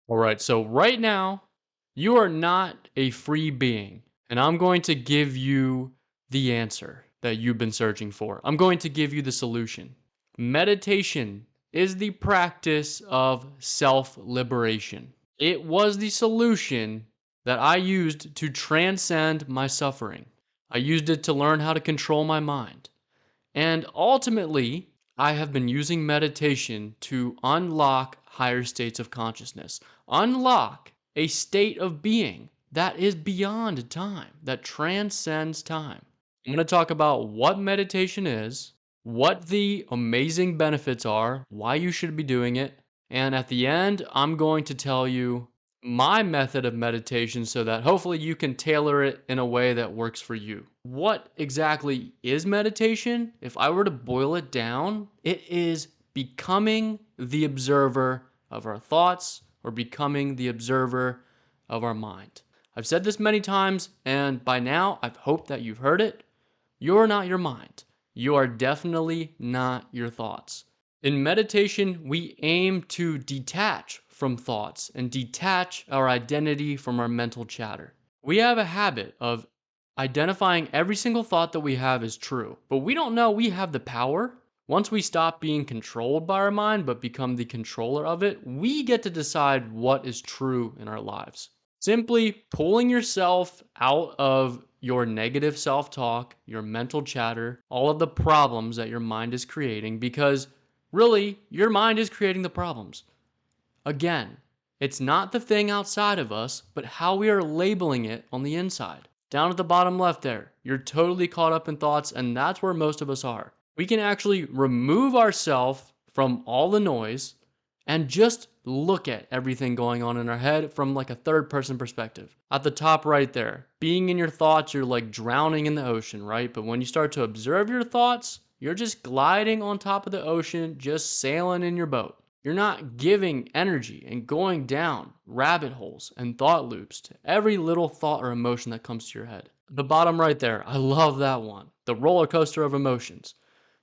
All right, so right now, you are not a free being, and I'm going to give you the answer that you've been searching for. I'm going to give you the solution. Meditation is the practice of self liberation. It was the solution that I used to transcend my suffering. I used it to learn how to control my mind. And ultimately, I have been using meditation to unlock higher states of consciousness, unlock a state of being that is beyond time, that transcends time. I'm going to talk about what meditation is, what the amazing benefits are, why you should be doing it, and at the end, I'm going to tell you my method of meditation so that hopefully you can tailor it in a way that works for you. What exactly is meditation? If I were to boil it down, it is becoming the observer of our thoughts or becoming the observer of our mind. I've said this many times, and by now I've hoped that you've heard it. You're not your mind. You are definitely not your thoughts. In meditation, we aim to detach from thoughts and detach our identity from our mental chatter. We have a habit of identifying every single thought that we have as true, but we don't know we have the power. Once we stop being controlled by our mind but become the controller of it, we get to decide what is true in our lives. Simply pulling yourself out of your negative self talk, your mental chatter, all of the problems that your mind is creating, because really, your mind is creating the problems. Again, it's not the thing outside of us, but how we are labeling it on the inside. Down at the bottom left there, you're totally caught up in thoughts, and that's where most of us are. We can actually remove ourselves from all the noise and just look at everything going on in our head from like a third person perspective. At the top right there, being in your thoughts, you're like drowning in the ocean, right? But when you start to observe your thoughts, you're just gliding on top of the ocean, just sailing in your boat. You're not giving energy and going down rabbit holes and thought loops to every little thought or emotion that comes to your head. The bottom right there, I love that one. The roller coaster of emotions.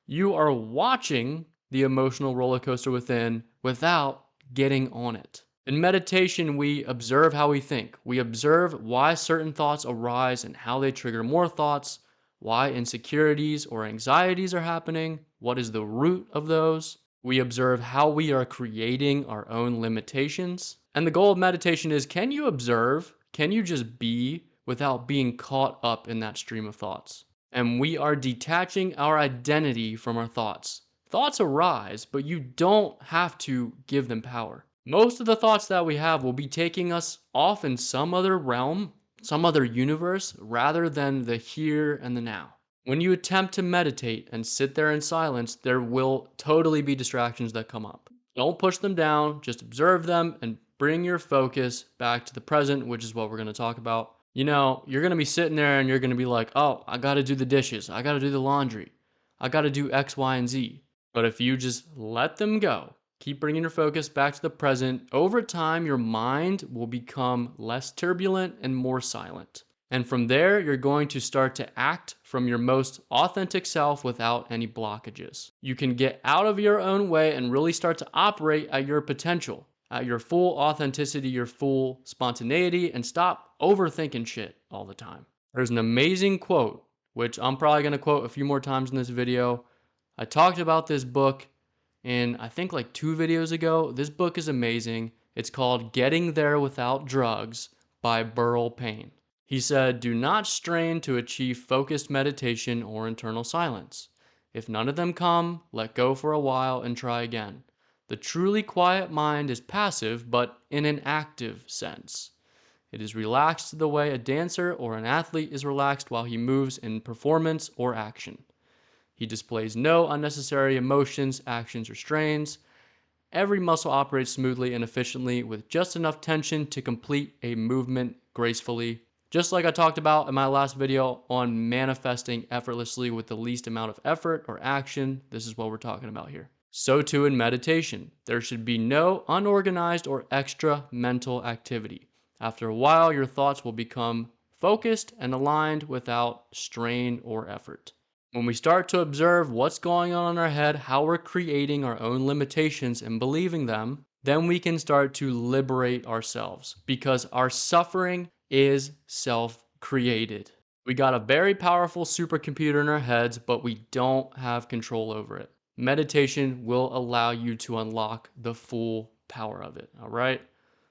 You are watching the emotional roller coaster within without getting on it. In meditation, we observe how we think. We observe why certain thoughts arise and how they trigger more thoughts, why insecurities or anxieties are happening, what is the root of those. We observe how we are creating our own limitations. And the goal of meditation is, can you observe? Can you just be without being caught up in that stream of thoughts? And we are detaching our identity from our thoughts. Thoughts arise, but you don't have to give them power. Most of the thoughts that we have will be taking us off in some other realm, some other universe, rather than the here and the now. When you attempt to meditate and sit there in silence, there will totally be distractions that come up. Don't push them down, just observe them and bring your focus back to the present, which is what we're going to talk about. You're going to be sitting there and you're going to be like, oh, I got to do the dishes. I got to do the laundry. I got to do X, Y, and Z. But if you just let them go, keep bringing your focus back to the present, over time, your mind will become less turbulent and more silent. And from there, you're going to start to act from your most authentic self without any blockages. You can get out of your own way and really start to operate at your potential, at your full authenticity, your full spontaneity, and stop overthinking shit all the time. There's an amazing quote, which I'm probably going to quote a few more times in this video. I talked about this book in, I think, like 2 videos ago. This book is amazing. It's called Getting There Without Drugs by Burl Payne. He said, do not strain to achieve focused meditation or internal silence. If none of them come, let go for a while and try again. The truly quiet mind is passive, but in an active sense. It is relaxed the way a dancer or an athlete is relaxed while he moves in performance or action. He displays no unnecessary emotions, actions, or strains. Every muscle operates smoothly and efficiently with just enough tension to complete a movement gracefully. Just like I talked about in my last video on manifesting effortlessly with the least amount of effort or action, this is what we're talking about here. So too in meditation, there should be no unorganized or extra mental activity. After a while, your thoughts will become focused and aligned without strain or effort. When we start to observe what's going on in our head, how we're creating our own limitations and believing them, then we can start to liberate ourselves because our suffering is self created. We got a very powerful supercomputer in our heads, but we don't have control over it. Meditation will allow you to unlock the full power of it. All right.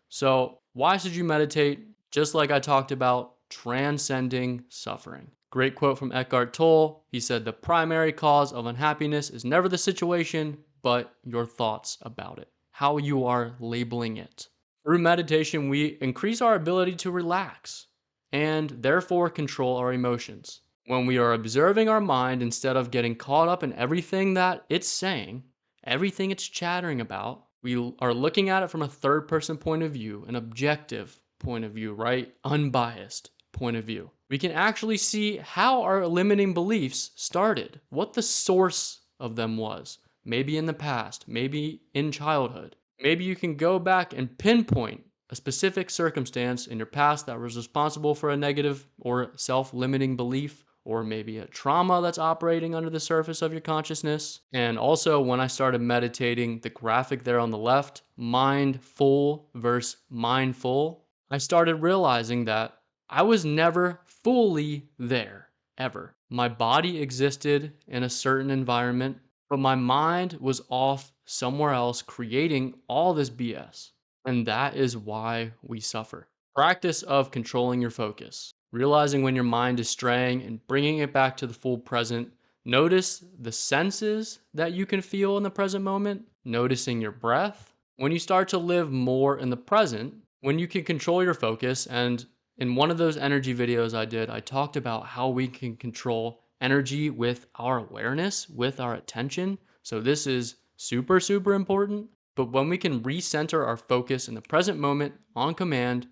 So, why should you meditate? Just like I talked about, transcending suffering. Great quote from Eckhart Tolle. He said, "The primary cause of unhappiness is never the situation, but your thoughts about it, how you are labeling it." Through meditation, we increase our ability to relax and therefore control our emotions. When we are observing our mind instead of getting caught up in everything that it's saying, everything it's chattering about, we are looking at it from a third person point of view, an objective point of view, right? Unbiased point of view. We can actually see how our limiting beliefs started, what the source of them was. Maybe in the past, maybe in childhood. Maybe you can go back and pinpoint a specific circumstance in your past that was responsible for a negative or self limiting belief, or maybe a trauma that's operating under the surface of your consciousness. And also, when I started meditating, the graphic there on the left, mindful versus mindful, I started realizing that I was never fully there, ever. My body existed in a certain environment, but my mind was off somewhere else creating all this BS. And that is why we suffer. Practice of controlling your focus, realizing when your mind is straying and bringing it back to the full present. Notice the senses that you can feel in the present moment, noticing your breath. When you start to live more in the present, when you can control your focus, and in one of those energy videos I did, I talked about how we can control energy with our awareness, with our attention. So this is super, super important. But when we can recenter our focus in the present moment on command,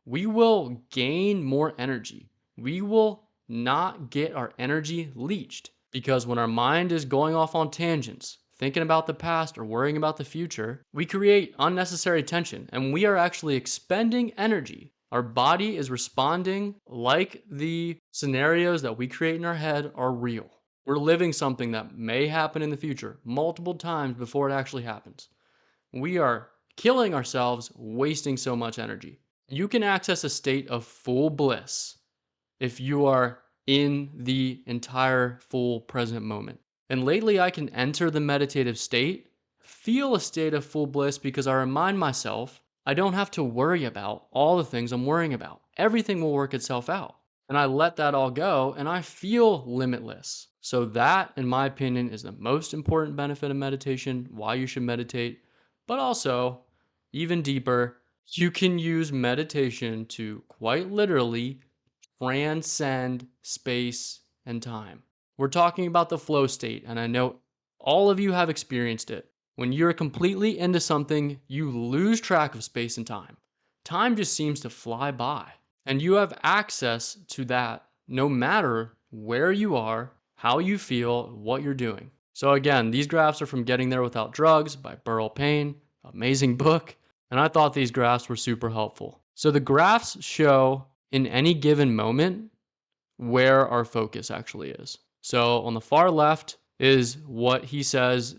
we will gain more energy. We will not get our energy leached because when our mind is going off on tangents, thinking about the past or worrying about the future, we create unnecessary tension and we are actually expending energy. Our body is responding like the scenarios that we create in our head are real. We're living something that may happen in the future multiple times before it actually happens. We are killing ourselves, wasting so much energy. You can access a state of full bliss if you are in the entire full present moment. And lately, I can enter the meditative state, feel a state of full bliss because I remind myself I don't have to worry about all the things I'm worrying about. Everything will work itself out. And I let that all go and I feel limitless. So, that, in my opinion, is the most important benefit of meditation, why you should meditate. But also, even deeper, you can use meditation to quite literally transcend space and time. We're talking about the flow state, and I know all of you have experienced it. When you're completely into something, you lose track of space and time. Time just seems to fly by, and you have access to that no matter where you are, how you feel, what you're doing. So, again, these graphs are from Getting There Without Drugs by Burl Payne, amazing book, and I thought these graphs were super helpful. So, the graphs show in any given moment where our focus actually is. So on the far left is what he says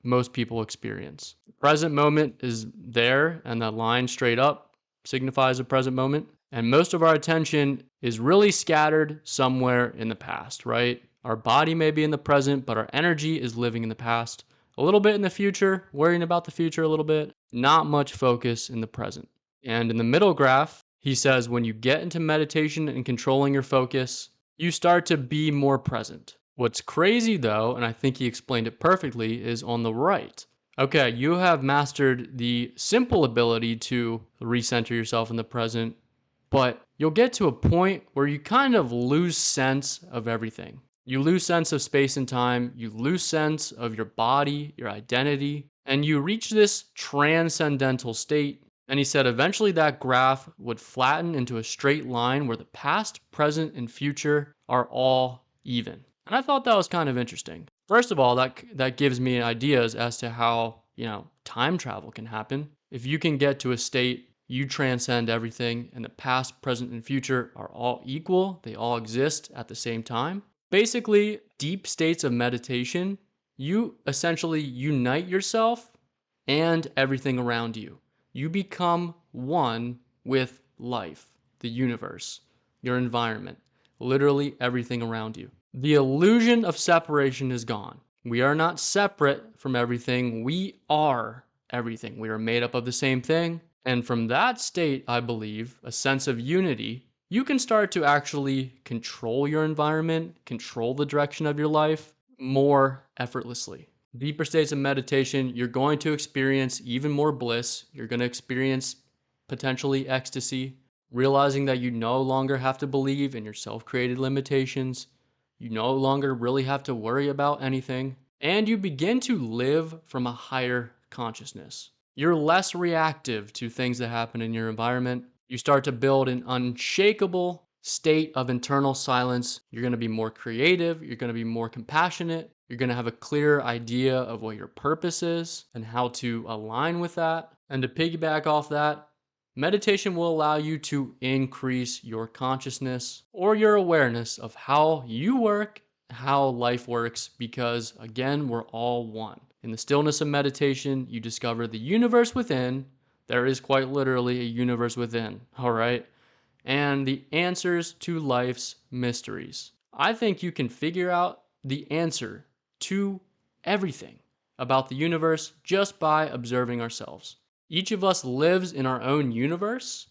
most people experience. The present moment is there, and that line straight up signifies a present moment. And most of our attention is really scattered somewhere in the past, right? Our body may be in the present, but our energy is living in the past. A little bit in the future, worrying about the future a little bit, not much focus in the present. And in the middle graph, he says when you get into meditation and controlling your focus, you start to be more present. What's crazy though, and I think he explained it perfectly, is on the right. Okay, you have mastered the simple ability to recenter yourself in the present, but you'll get to a point where you kind of lose sense of everything. You lose sense of space and time, you lose sense of your body, your identity, and you reach this transcendental state. And he said eventually that graph would flatten into a straight line where the past, present, and future are all even. And I thought that was kind of interesting. First of all, that gives me ideas as to how, time travel can happen. If you can get to a state you transcend everything and the past, present, and future are all equal, they all exist at the same time. Basically, deep states of meditation, you essentially unite yourself and everything around you. You become one with life, the universe, your environment, literally everything around you. The illusion of separation is gone. We are not separate from everything. We are everything. We are made up of the same thing. And from that state, I believe, a sense of unity, you can start to actually control your environment, control the direction of your life more effortlessly. Deeper states of meditation, you're going to experience even more bliss. You're going to experience potentially ecstasy, realizing that you no longer have to believe in your self created limitations. You no longer really have to worry about anything. And you begin to live from a higher consciousness. You're less reactive to things that happen in your environment. You start to build an unshakable state of internal silence. You're going to be more creative. You're going to be more compassionate. You're going to have a clear idea of what your purpose is and how to align with that. And to piggyback off that, meditation will allow you to increase your consciousness or your awareness of how you work, how life works, because again, we're all one. In the stillness of meditation, you discover the universe within. There is quite literally a universe within, all right? And the answers to life's mysteries. I think you can figure out the answer to everything about the universe just by observing ourselves. Each of us lives in our own universe.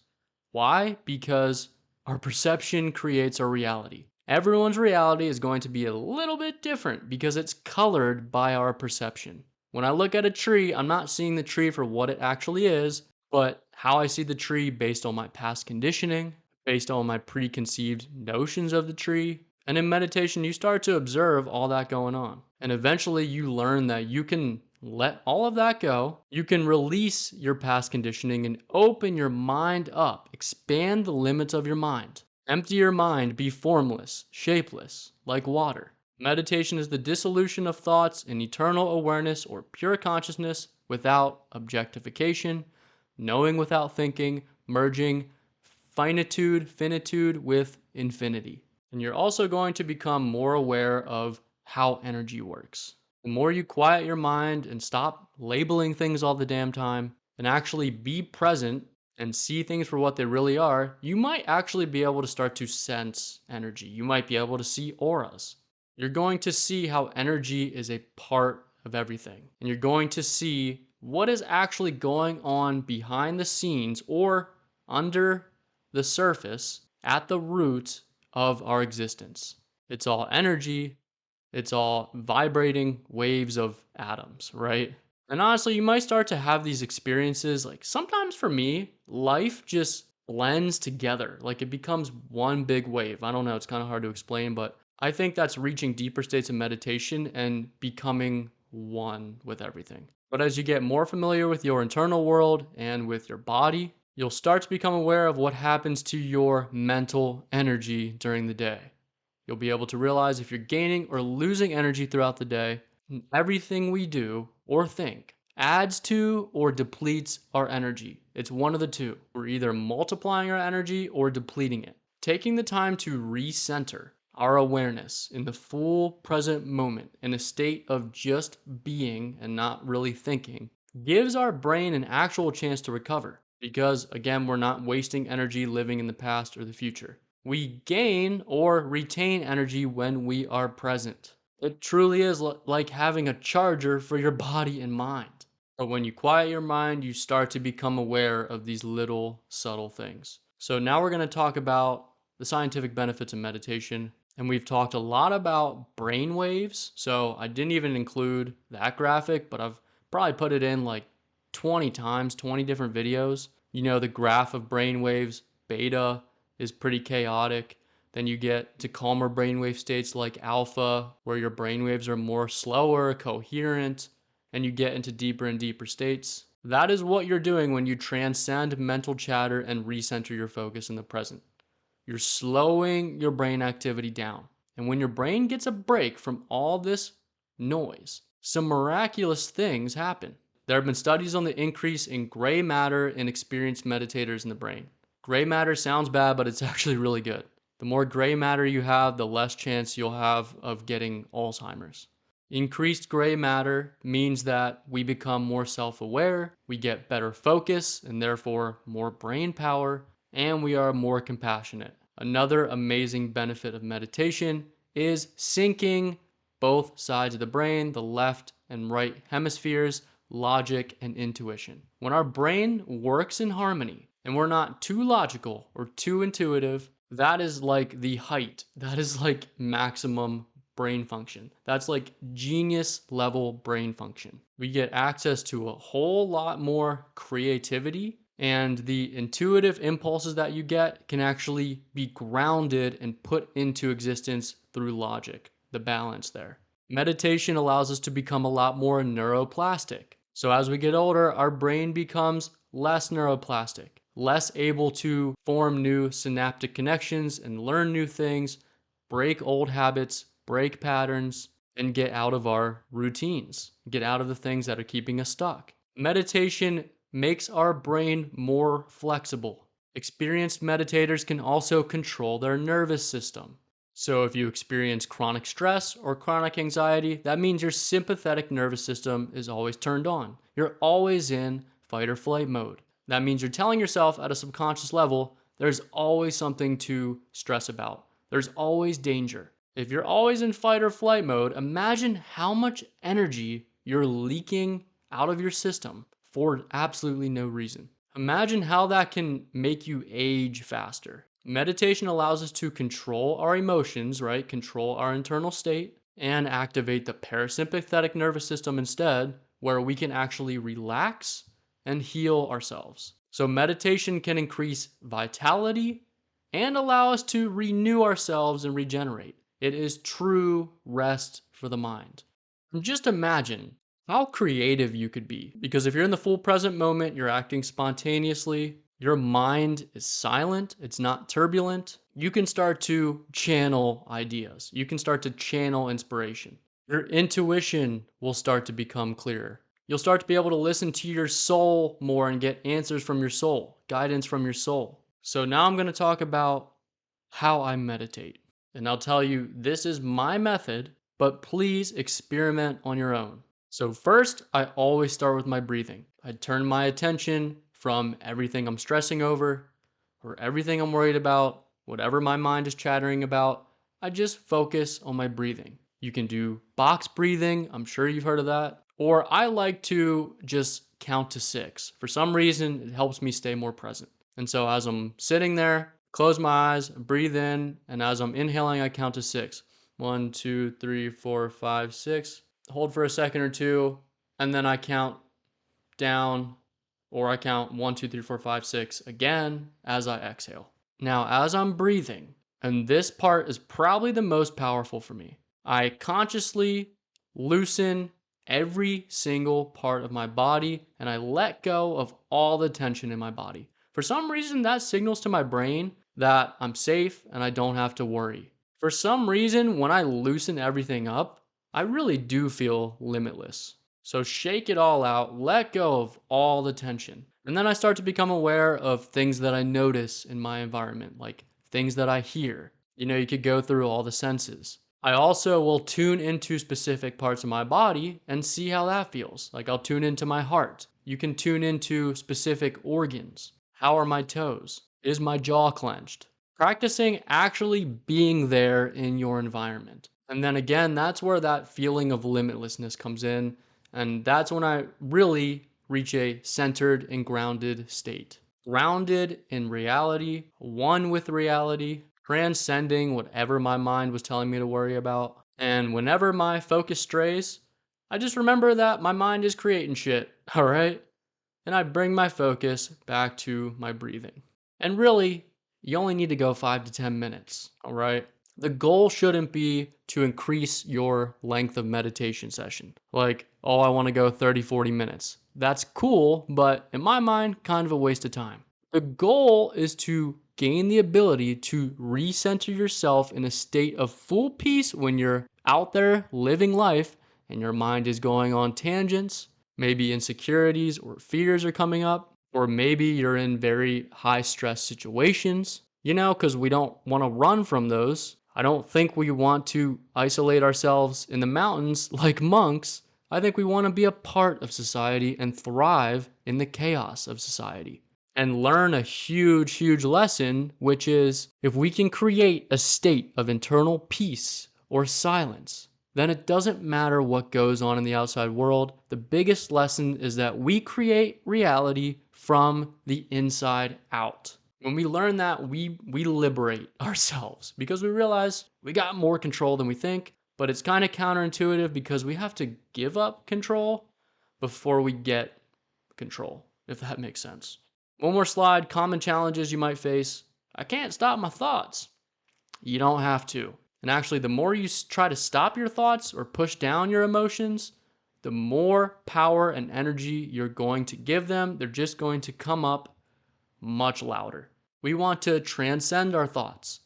Why? Because our perception creates our reality. Everyone's reality is going to be a little bit different because it's colored by our perception. When I look at a tree, I'm not seeing the tree for what it actually is, but how I see the tree based on my past conditioning, based on my preconceived notions of the tree. And in meditation, you start to observe all that going on. And eventually, you learn that you can let all of that go. You can release your past conditioning and open your mind up, expand the limits of your mind. Empty your mind, be formless, shapeless, like water. Meditation is the dissolution of thoughts in eternal awareness or pure consciousness without objectification, knowing without thinking, merging finitude with infinity. And you're also going to become more aware of how energy works. The more you quiet your mind and stop labeling things all the damn time and actually be present and see things for what they really are, you might actually be able to start to sense energy. You might be able to see auras. You're going to see how energy is a part of everything. And you're going to see what is actually going on behind the scenes or under the surface at the root of our existence. It's all energy, it's all vibrating waves of atoms, right? And honestly, you might start to have these experiences. Like sometimes for me, life just blends together. Like it becomes one big wave. I don't know, it's kind of hard to explain, but I think that's reaching deeper states of meditation and becoming one with everything. But as you get more familiar with your internal world and with your body, you'll start to become aware of what happens to your mental energy during the day. You'll be able to realize if you're gaining or losing energy throughout the day. And everything we do or think adds to or depletes our energy. It's one of the two. We're either multiplying our energy or depleting it. Taking the time to recenter our awareness in the full present moment in a state of just being and not really thinking gives our brain an actual chance to recover because, again, we're not wasting energy living in the past or the future. We gain or retain energy when we are present. It truly is like having a charger for your body and mind. But when you quiet your mind, you start to become aware of these little subtle things. So now we're going to talk about the scientific benefits of meditation. And we've talked a lot about brain waves. So I didn't even include that graphic, but I've probably put it in like 20 times, 20 different videos. You know, the graph of brain waves, beta is pretty chaotic. Then you get to calmer brainwave states like alpha, where your brainwaves are more slower, coherent, and you get into deeper and deeper states. That is what you're doing when you transcend mental chatter and recenter your focus in the present. You're slowing your brain activity down. And when your brain gets a break from all this noise, some miraculous things happen. There have been studies on the increase in gray matter in experienced meditators in the brain. Gray matter sounds bad, but it's actually really good. The more gray matter you have, the less chance you'll have of getting Alzheimer's. Increased gray matter means that we become more self aware, we get better focus, and therefore more brain power, and we are more compassionate. Another amazing benefit of meditation is syncing both sides of the brain, the left and right hemispheres, logic and intuition. When our brain works in harmony and we're not too logical or too intuitive, that is like the height. That is like maximum brain function. That's like genius level brain function. We get access to a whole lot more creativity, and the intuitive impulses that you get can actually be grounded and put into existence through logic, the balance there. Meditation allows us to become a lot more neuroplastic. So as we get older, our brain becomes less neuroplastic, less able to form new synaptic connections and learn new things, break old habits, break patterns, and get out of our routines, get out of the things that are keeping us stuck. Meditation makes our brain more flexible. Experienced meditators can also control their nervous system. So, if you experience chronic stress or chronic anxiety, that means your sympathetic nervous system is always turned on. You're always in fight or flight mode. That means you're telling yourself at a subconscious level, there's always something to stress about. There's always danger. If you're always in fight or flight mode, imagine how much energy you're leaking out of your system for absolutely no reason. Imagine how that can make you age faster. Meditation allows us to control our emotions, right? Control our internal state and activate the parasympathetic nervous system instead, where we can actually relax and heal ourselves. So, meditation can increase vitality and allow us to renew ourselves and regenerate. It is true rest for the mind. And just imagine how creative you could be. Because if you're in the full present moment, you're acting spontaneously, your mind is silent, it's not turbulent, you can start to channel ideas. You can start to channel inspiration. Your intuition will start to become clearer. You'll start to be able to listen to your soul more and get answers from your soul, guidance from your soul. So now I'm going to talk about how I meditate. And I'll tell you, this is my method, but please experiment on your own. So, first, I always start with my breathing. I turn my attention from everything I'm stressing over or everything I'm worried about, whatever my mind is chattering about. I just focus on my breathing. You can do box breathing, I'm sure you've heard of that. Or I like to just count to 6. For some reason, it helps me stay more present. And so as I'm sitting there, close my eyes, breathe in, and as I'm inhaling, I count to 6. 1, 2, 3, 4, 5, 6. Hold for a second or two, and then I count down, or I count 1, 2, 3, 4, 5, 6 again as I exhale. Now, as I'm breathing, and this part is probably the most powerful for me, I consciously loosen every single part of my body and I let go of all the tension in my body. For some reason, that signals to my brain that I'm safe and I don't have to worry. For some reason, when I loosen everything up, I really do feel limitless. So shake it all out, let go of all the tension. And then I start to become aware of things that I notice in my environment, like things that I hear. You could go through all the senses. I also will tune into specific parts of my body and see how that feels. Like I'll tune into my heart. You can tune into specific organs. How are my toes? Is my jaw clenched? Practicing actually being there in your environment. And then again, that's where that feeling of limitlessness comes in. And that's when I really reach a centered and grounded state. Grounded in reality, one with reality, transcending whatever my mind was telling me to worry about. And whenever my focus strays, I just remember that my mind is creating shit, all right? And I bring my focus back to my breathing. And really, you only need to go 5 to 10 minutes, all right? The goal shouldn't be to increase your length of meditation session. Like, oh, I want to go 30, 40 minutes. That's cool, but in my mind, kind of a waste of time. The goal is to gain the ability to recenter yourself in a state of full peace when you're out there living life and your mind is going on tangents. Maybe insecurities or fears are coming up, or maybe you're in very high stress situations, because we don't want to run from those. I don't think we want to isolate ourselves in the mountains like monks. I think we want to be a part of society and thrive in the chaos of society and learn a huge, huge lesson, which is if we can create a state of internal peace or silence, then it doesn't matter what goes on in the outside world. The biggest lesson is that we create reality from the inside out. When we learn that, we liberate ourselves because we realize we got more control than we think, but it's kind of counterintuitive because we have to give up control before we get control, if that makes sense. One more slide, common challenges you might face. I can't stop my thoughts. You don't have to. And actually, the more you try to stop your thoughts or push down your emotions, the more power and energy you're going to give them. They're just going to come up much louder. We want to transcend our thoughts.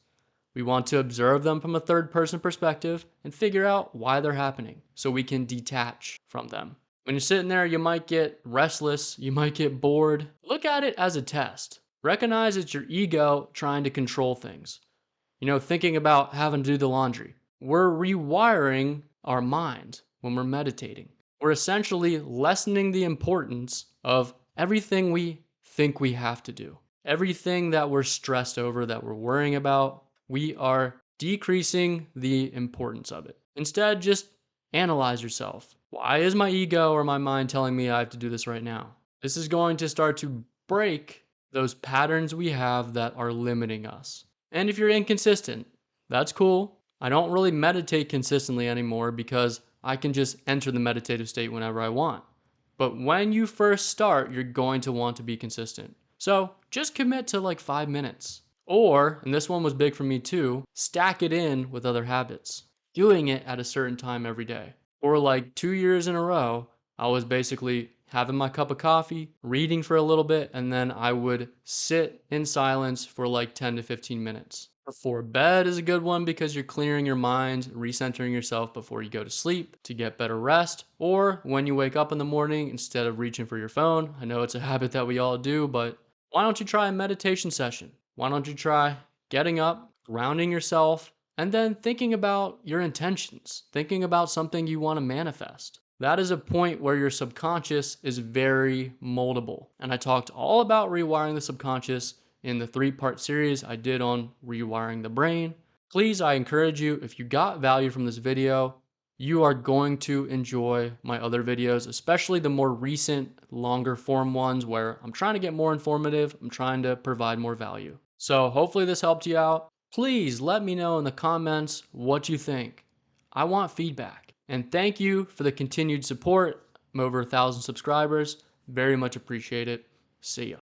We want to observe them from a third person perspective and figure out why they're happening so we can detach from them. When you're sitting there, you might get restless, you might get bored. Look at it as a test. Recognize it's your ego trying to control things. Thinking about having to do the laundry. We're rewiring our mind when we're meditating. We're essentially lessening the importance of everything we think we have to do. Everything that we're stressed over, that we're worrying about, we are decreasing the importance of it. Instead, just analyze yourself. Why is my ego or my mind telling me I have to do this right now? This is going to start to break those patterns we have that are limiting us. And if you're inconsistent, that's cool. I don't really meditate consistently anymore because I can just enter the meditative state whenever I want. But when you first start, you're going to want to be consistent. So just commit to like 5 minutes. Or, and this one was big for me too, stack it in with other habits. Doing it at a certain time every day. For like 2 years in a row, I was basically having my cup of coffee, reading for a little bit, and then I would sit in silence for like 10 to 15 minutes. Before bed is a good one because you're clearing your mind, recentering yourself before you go to sleep to get better rest. Or when you wake up in the morning, instead of reaching for your phone, I know it's a habit that we all do, but why don't you try a meditation session? Why don't you try getting up, grounding yourself, and then thinking about your intentions, thinking about something you want to manifest? That is a point where your subconscious is very moldable. And I talked all about rewiring the subconscious in the 3-part series I did on rewiring the brain. Please, I encourage you, if you got value from this video, you are going to enjoy my other videos, especially the more recent, longer form ones where I'm trying to get more informative. I'm trying to provide more value. So hopefully this helped you out. Please let me know in the comments what you think. I want feedback. And thank you for the continued support. I'm over 1,000 subscribers. Very much appreciate it. See ya.